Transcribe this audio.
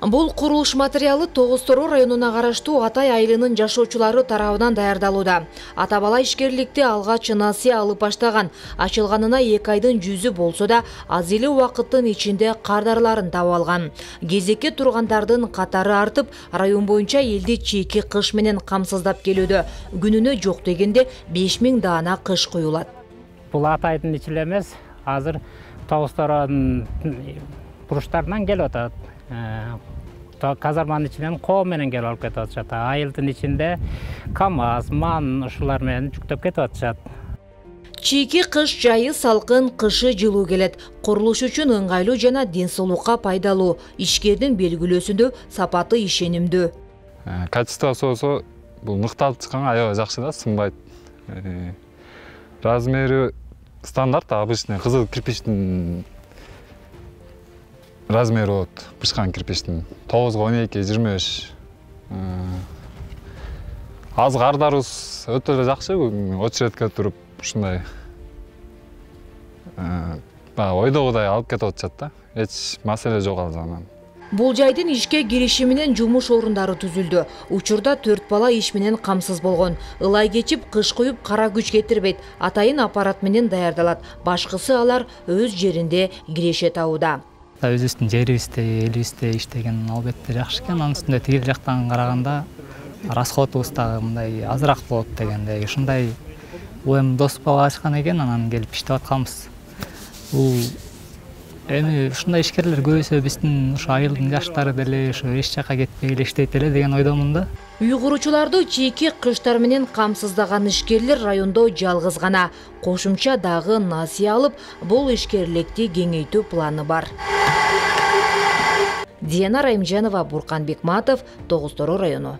Бул курулуш материалы Тогуз-Тороо районуна караштуу Атай айылынын жашоочулары тарабынан даярдалууда. Ата бала ишкерликти алгач насыя алып баштаган. Ачылганына 2 айдын жүзү болсо да, аз эле убакыттын ичинде кардарларын таап алган. Кезекке тургандардын катары артып, район боюнча элди чийки кыш менен камсыздап келүүдө. Күнүнө жок дегенде 5000 даана кыш куюлат. Бул Атайдын ичи эле эмес, азыр Тогуз-Тороонун буруштарынан келип атат. Казарманын ичинен коо менен келип алып кетип атышат. Айылдын ичинде КамАЗ, МАН ушулар менен жүктөп кетип атышат. Чийки кыш жайы салкын, кышы жылуу келет. Курулуш үчүн ыңгайлуу жана ден соолукка пайдалуу. Ишкердин белгилөөсүндө сапаты ишенимдүү. Качествосу болсо бул мыкталып чыкканга аябай жакшы да, сынбайт. Размери стандарт, обычный кызыл кирпичтин размери болот. Бышкан кирпичтин 9-12, 25. Аз кардарыбыз өтө эле жакшы. Очередке туруп ушундай ойдогудай алып кетип атышат да. Эч маселе жок ал жагынан. Бул жайдын ишке кириши менен жумуш орундары түзүлдү. Учурда 4 бала иш менен камсыз болгон. Ылай кечип кыш куюп кара күч кетирбейт. Атайын аппарат менен даярдалат. Башкысы алар өз жеринде киреше табууда. Өзүбүздүн жерибизде, элибизде иштеген албетте жакшы экен. Анын үстүндө тигил жактан караганда расходубуз дагы мындай азыраак болот дегендей. Ушундай эми доспуга ачкан экен, анан келип иштеп атканбыз. Бул эми ушундай ишкерлер көбүсү биздин ушу айылдын жаштары деле ушу эч жака кетпей эле иштейт эле деген ойдомун да. Үй куруучуларды чийки кыштар менен камсыздаган ишкерлер райондо жалгыз гана. Кошумча дагы насыя алып, бул ишкерликти кеңейтүү планы бар. Диана Райымжанова, Буркан Бекматов, Тогуз-Тороо району.